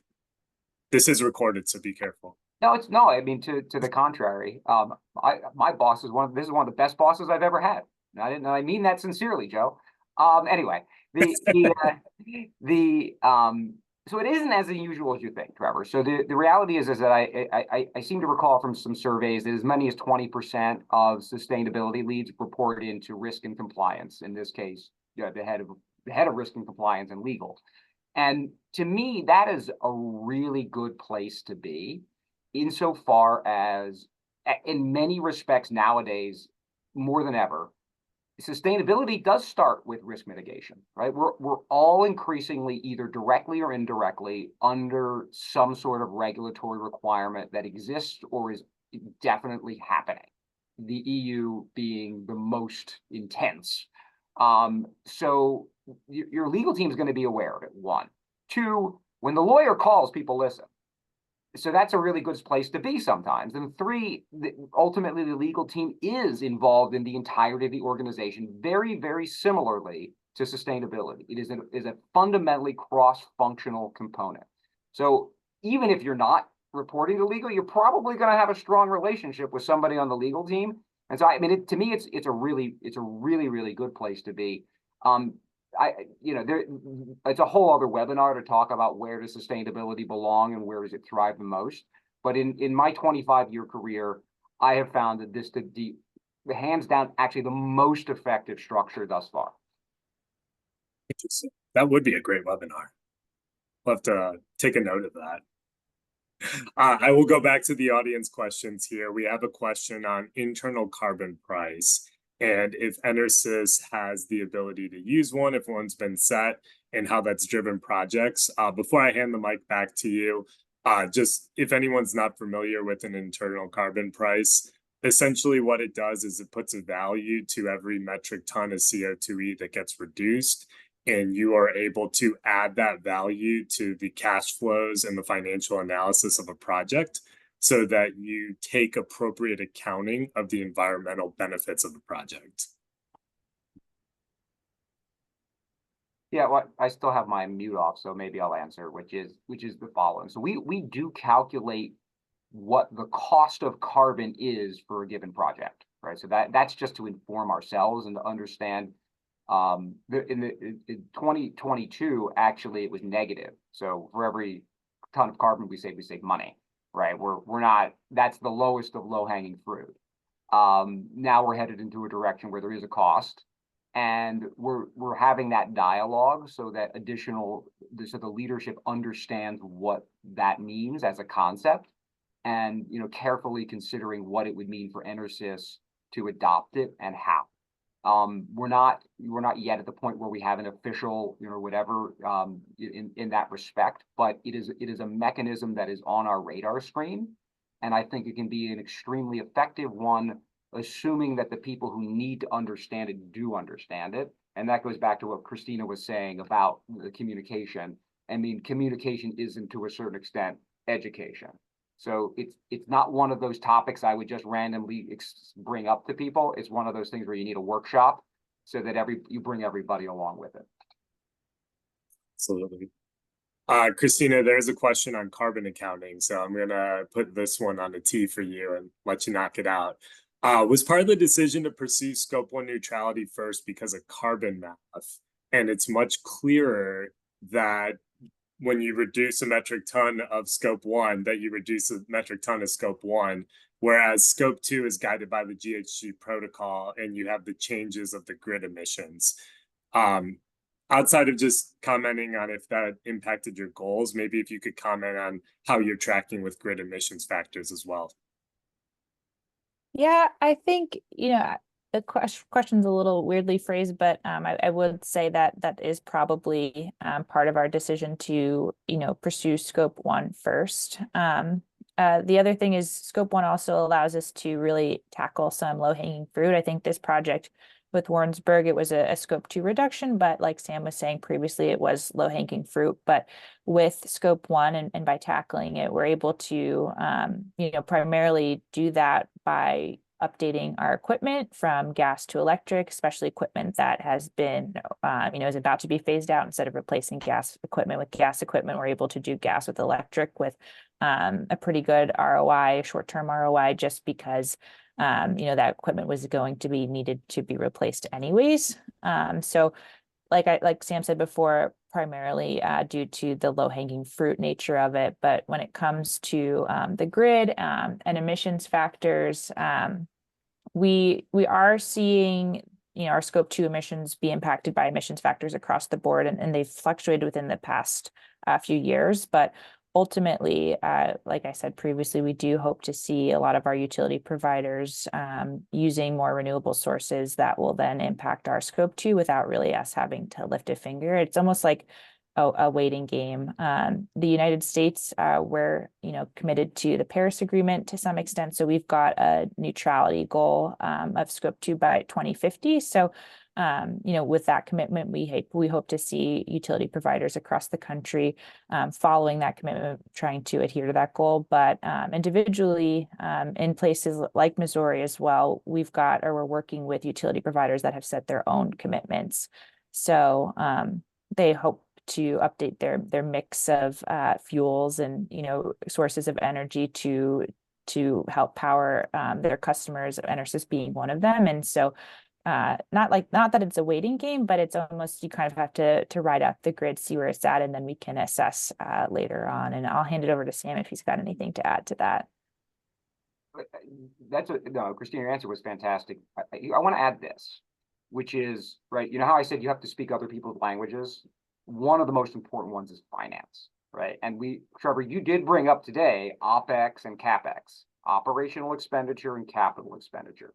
This is recorded, so be careful. No, I mean, to the contrary. My boss is this is one of the best bosses I've ever had. And I mean that sincerely, Joe. Anyway, so it isn't as unusual as you think, Trevor. So the reality is that I seem to recall from some surveys that as many as 20% of sustainability leads report into risk and compliance. In this case, the head of risk and compliance and legal. And to me, that is a really good place to be, insofar as, in many respects nowadays, more than ever, sustainability does start with risk mitigation, right? We're all increasingly, either directly or indirectly, under some sort of regulatory requirement that exists or is definitely happening. The EU being the most intense. So your legal team is going to be aware of it, one. Two, when the lawyer calls, people listen. So that's a really good place to be sometimes. And three, ultimately, the legal team is involved in the entirety of the organization, very, very similarly to sustainability. It is a fundamentally cross-functional component. So even if you're not reporting to legal, you're probably going to have a strong relationship with somebody on the legal team. And so, I mean, to me, it's a really, really good place to be. It's a whole other webinar to talk about where does sustainability belong and where does it thrive the most. But in my 25-year career, I have found that this the hands down actually the most effective structure thus far. Interesting. That would be a great webinar. We'll have to take a note of that. I will go back to the audience questions here. We have a question on internal carbon price, and if EnerSys has the ability to use one, if one's been set, and how that's driven projects. Before I hand the mic back to you, just if anyone's not familiar with an internal carbon price, essentially what it does is it puts a value to every metric ton of CO2e that gets reduced, and you are able to add that value to the cash flows and the financial analysis of a project so that you take appropriate accounting of the environmental benefits of the project. Yeah, well, I still have my mute off, so maybe I'll answer, which is the following. So we do calculate what the cost of carbon is for a given project, right? So that's just to inform ourselves and to understand. In 2022, actually, it was negative. So for every ton of carbon we save money, right? We're not. That's the lowest of low-hanging fruit. Now we're headed into a direction where there is a cost, and we're having that dialogue so that so the leadership understands what that means as a concept, and carefully considering what it would mean for EnerSys to adopt it and how. We're not yet at the point where we have an official, whatever, in that respect, but it is a mechanism that is on our radar screen. And I think it can be an extremely effective one, assuming that the people who need to understand it do understand it. And that goes back to what Christina was saying about the communication. I mean, communication isn't, to a certain extent, education. So it's not one of those topics I would just randomly bring up to people. It's one of those things where you need a workshop so that you bring everybody along with it. Absolutely. Christina, there's a question on carbon accounting, so I'm gonna put this one on the tee for you and let you knock it out. Was part of the decision to pursue Scope 1 neutrality first because of carbon math, and it's much clearer that when you reduce a metric ton of Scope 1, that you reduce a metric ton of Scope 1, whereas Scope 2 is guided by the GHG protocol, and you have the changes of the grid emissions. Outside of just commenting on if that impacted your goals, maybe if you could comment on how you're tracking with grid emissions factors as well. Yeah, I think, the question's a little weirdly phrased, but I would say that that is probably part of our decision to, pursue Scope 1 first. The other thing is Scope 1 also allows us to really tackle some low-hanging fruit. I think this project with Warrensburg, it was a Scope 2 reduction, but like Sam was saying previously, it was low-hanging fruit. But with Scope 1 and by tackling it, we're able to, primarily do that by updating our equipment from gas to electric, especially equipment that has been, is about to be phased out. Instead of replacing gas equipment with gas equipment, we're able to do gas with electric with a pretty good ROI, short-term ROI, just because that equipment was going to be needed to be replaced anyways. So like Sam said before, primarily due to the low-hanging fruit nature of it. But when it comes to the grid and emissions factors, we are seeing our Scope 2 emissions be impacted by emissions factors across the board, and they've fluctuated within the past few years. But ultimately, like I said previously, we do hope to see a lot of our utility providers using more renewable sources that will then impact our Scope 2 without really us having to lift a finger. It's almost like a waiting game. The United States, we're committed to the Paris Agreement to some extent, so we've got a neutrality goal of Scope 2 by 2050. So with that commitment, we hope to see utility providers across the country following that commitment, trying to adhere to that goal. But individually, in places like Missouri as well, we're working with utility providers that have set their own commitments. So they hope to update their mix of fuels and sources of energy to help power their customers, EnerSys being one of them. And so not that it's a waiting game, but it's almost, you kind of have to ride out the grid, see where it's at, and then we can assess later on. And I'll hand it over to Sam if he's got anything to add to that. No, Christina, your answer was fantastic. I want to add this, which is, right, how I said you have to speak other people's languages? One of the most important ones is finance, right? And Trevor, you did bring up today OPEX and CAPEX, operational expenditure and capital expenditure.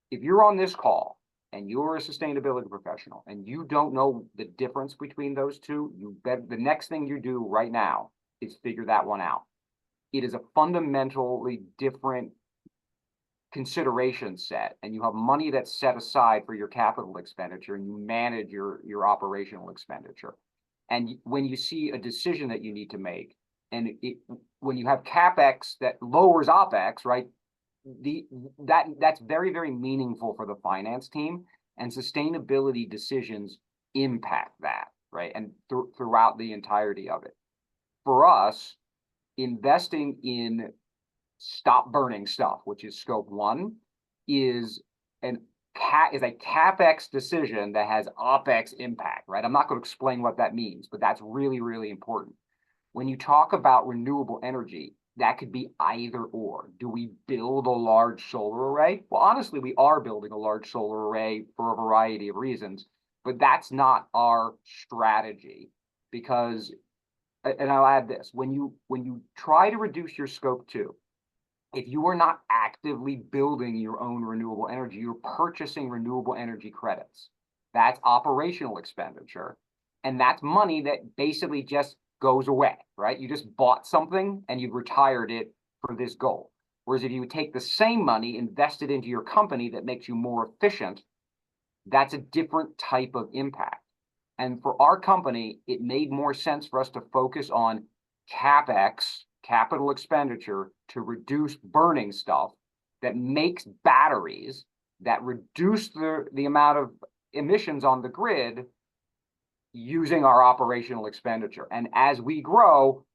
If you're on this call and you're a sustainability professional and you don't know the difference between those two, the next thing you do right now is figure that one out. It is a fundamentally different consideration set, and you have money that's set aside for your capital expenditure, and you manage your operational expenditure. And when you see a decision that you need to make, and when you have CapEx that lowers OpEx, right, that's very, very meaningful for the finance team, and sustainability decisions impact that, right, and throughout the entirety of it. For us, investing in stop burning stuff, which is Scope 1, is a CapEx decision that has OpEx impact, right? I'm not going to explain what that means, but that's really, really important. When you talk about renewable energy, that could be either or. Do we build a large solar array? Well, honestly, we are building a large solar array for a variety of reasons, but that's not our strategy, because, and I'll add this, when you try to reduce your Scope 2, if you are not actively building your own renewable energy, you're purchasing renewable energy credits. That's operational expenditure. And that's money that basically just goes away, right? You just bought something and you've retired it for this goal. Whereas if you take the same money, invest it into your company that makes you more efficient, that's a different type of impact. And for our company, it made more sense for us to focus on CapEx, capital expenditure, to reduce burning stuff that makes batteries that reduce the amount of emissions on the grid using our operational expenditure. And as we grow,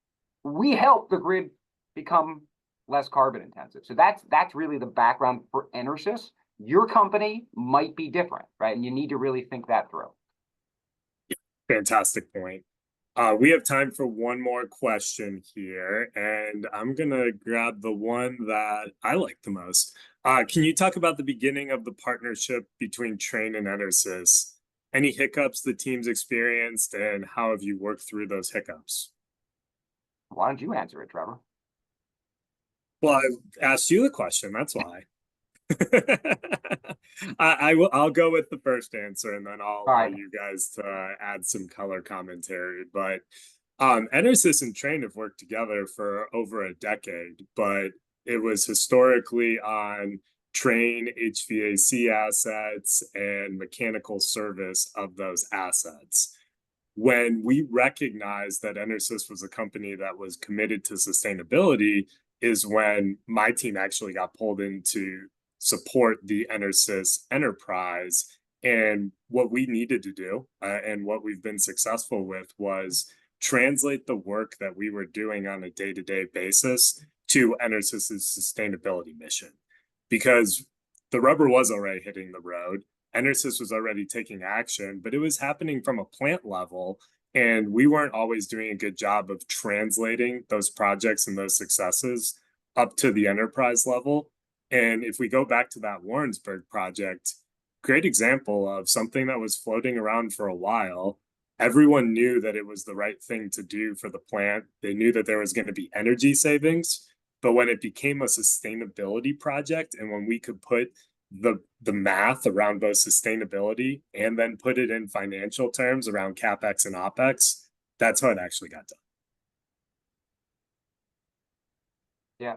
we help the grid become less carbon intensive. So that's really the background for EnerSys. Your company might be different, right? And you need to really think that through. Fantastic point. We have time for one more question here, and I'm gonna grab the one that I like the most. Can you talk about the beginning of the partnership between Trane and EnerSys? Any hiccups the teams experienced, and how have you worked through those hiccups? Why don't you answer it, Trevor? Well, I asked you the question, that's why. I'll go with the first answer, and then I'll allow you guys to add some color commentary. But EnerSys and Trane have worked together for over a decade, but it was historically on Trane HVAC assets and mechanical service of those assets. When we recognized that EnerSys was a company that was committed to sustainability, is when my team actually got pulled into support the EnerSys enterprise. And what we needed to do, and what we've been successful with, was translate the work that we were doing on a day-to-day basis to EnerSys's sustainability mission. Because the rubber was already hitting the road, EnerSys was already taking action, but it was happening from a plant level, and we weren't always doing a good job of translating those projects and those successes up to the enterprise level. And if we go back to that Warrensburg project, great example of something that was floating around for a while. Everyone knew that it was the right thing to do for the plant. They knew that there was going to be energy savings, but when it became a sustainability project, and when we could put the math around both sustainability and then put it in financial terms around CapEx and OpEx, that's how it actually got done. Yeah.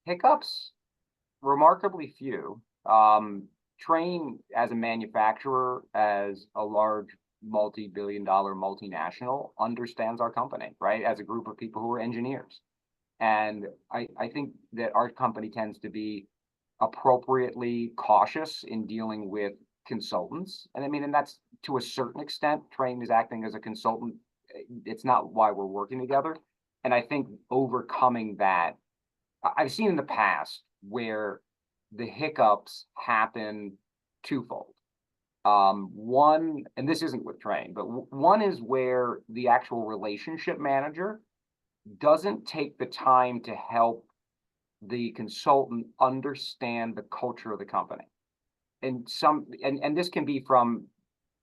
Hiccups, remarkably few. Trane, as a manufacturer, as a large multi-billion-dollar multinational, understands our company, right? As a group of people who are engineers. And I think that our company tends to be appropriately cautious in dealing with consultants. And I mean, and that's to a certain extent, Trane is acting as a consultant. It's not why we're working together. And I think overcoming that, I've seen in the past where the hiccups happen twofold. One, and this isn't with Trane, but one is where the actual relationship manager doesn't take the time to help the consultant understand the culture of the company. And this can be from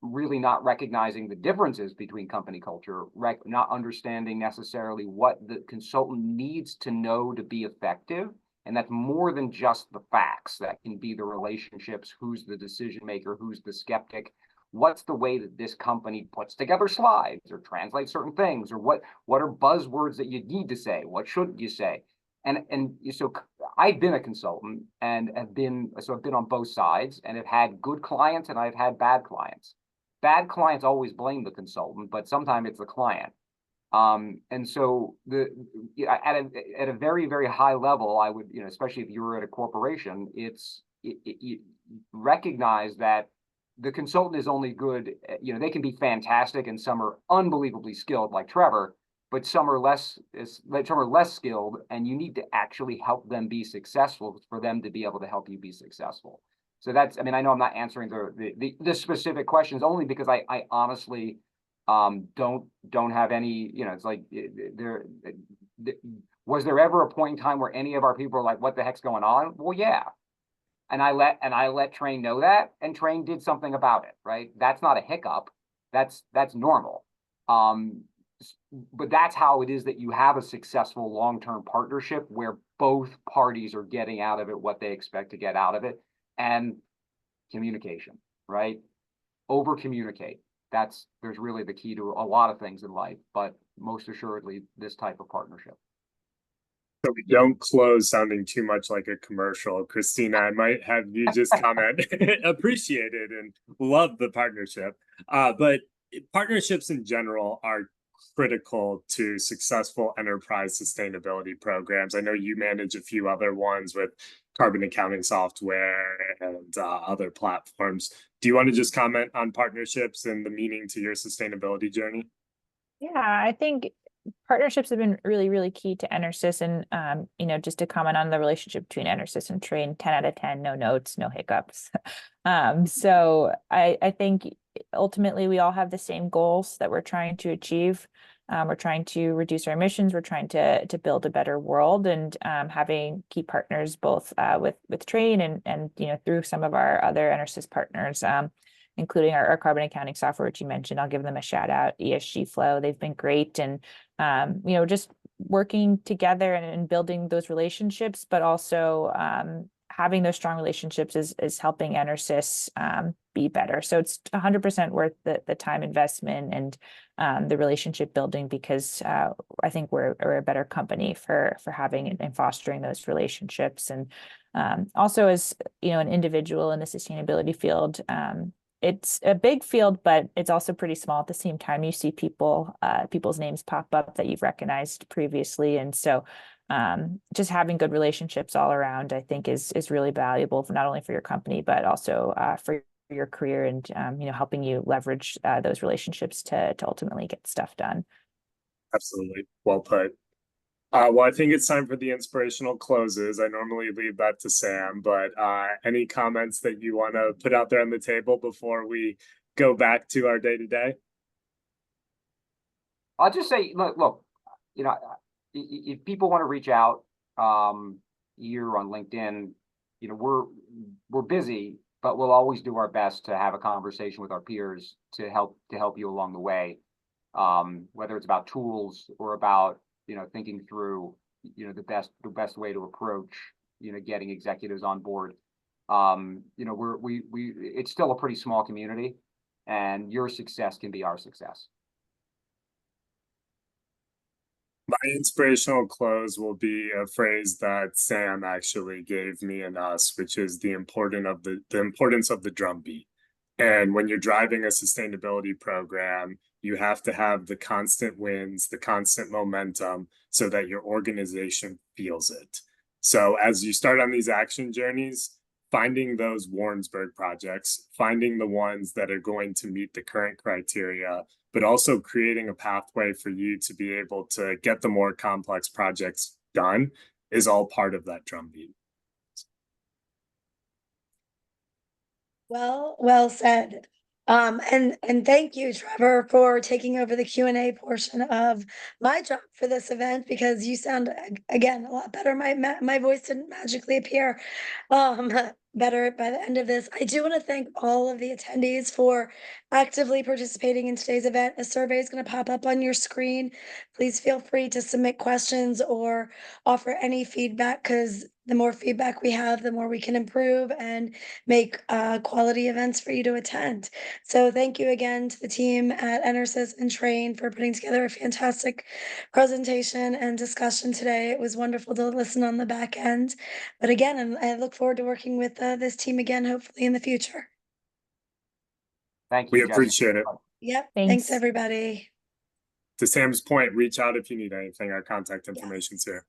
really not recognizing the differences between company culture, not understanding necessarily what the consultant needs to know to be effective. And that's more than just the facts. That can be the relationships, who's the decision maker, who's the skeptic, what's the way that this company puts together slides or translates certain things, or what are buzzwords that you need to say, what shouldn't you say? And so I've been a consultant and I've been on both sides, and have had good clients and I've had bad clients. Bad clients always blame the consultant, but sometimes it's the client. And so at a very, very high level, I would, especially if you're at a corporation, you recognize that the consultant is only good, they can be fantastic and some are unbelievably skilled like Trevor, but some are less skilled, and you need to actually help them be successful for them to be able to help you be successful. So that's, I know I'm not answering the specific questions, only because I honestly don't have any, it's like was there ever a point in time where any of our people were like, what the heck's going on? Well, yeah. And I let Trane know that, and Trane did something about it, right? That's not a hiccup. That's normal. but that's how it is that you have a successful long-term partnership where both parties are getting out of it what they expect to get out of it. And communication, right? Over communicate. There's really the key to a lot of things in life, but most assuredly this type of partnership. So we don't close sounding too much like a commercial. Christina, I might have you just comment, appreciate it and love the partnership. But partnerships in general are critical to successful enterprise sustainability programs. I know you manage a few other ones with carbon accounting software and other platforms. Do you want to just comment on partnerships and the meaning to your sustainability journey? Yeah, I think partnerships have been really, really key to EnerSys. And, just to comment on the relationship between EnerSys and Train, 10 out of 10, no notes, no hiccups. So I think ultimately we all have the same goals that we're trying to achieve. We're trying to reduce our emissions. We're trying to build a better world, and having key partners both with Train and through some of our other EnerSys partners, including our carbon accounting software, which you mentioned. I'll give them a shout out, ESG Flow. They've been great. And, just working together and building those relationships, but also having those strong relationships is helping EnerSys be better. So it's 100% worth the time investment and the relationship building, because I think we're a better company for having and fostering those relationships. And also, as an individual in the sustainability field, it's a big field, but it's also pretty small at the same time. You see people's names pop up that you've recognized previously. And so just having good relationships all around, I think is really valuable, for not only for your company, but also for your career, and helping you leverage those relationships to ultimately get stuff done. Absolutely. Well put. Well, I think it's time for the inspirational closes. I normally leave that to Sam, but any comments that you want to put out there on the table before we go back to our day-to-day? I'll just say, look, if people want to reach out here on LinkedIn, we're busy, but we'll always do our best to have a conversation with our peers to help you along the way, whether it's about tools or about thinking through the best way to approach getting executives on board. It's still a pretty small community, and your success can be our success. My inspirational close will be a phrase that Sam actually gave me and us, which is the importance of the drumbeat. And when you're driving a sustainability program, you have to have the constant wins, the constant momentum, so that your organization feels it. So as you start on these action journeys, finding those Warrensburg projects, finding the ones that are going to meet the current criteria, but also creating a pathway for you to be able to get the more complex projects done, is all part of that drumbeat. Well said. And thank you, Trevor, for taking over the Q&A portion of my job for this event, because you sound, again, a lot better. My voice didn't magically appear better by the end of this. I do want to thank all of the attendees for actively participating in today's event. A survey is going to pop up on your screen. Please feel free to submit questions or offer any feedback, because the more feedback we have, the more we can improve and make quality events for you to attend. So thank you again to the team at EnerSys and Train for putting together a fantastic presentation and discussion today. It was wonderful to listen on the back end. But again, I look forward to working with this team again, hopefully in the future. Thank you, We appreciate it. Yep. Thanks. Thanks, everybody. To Sam's point, reach out if you need anything. Our contact information's here.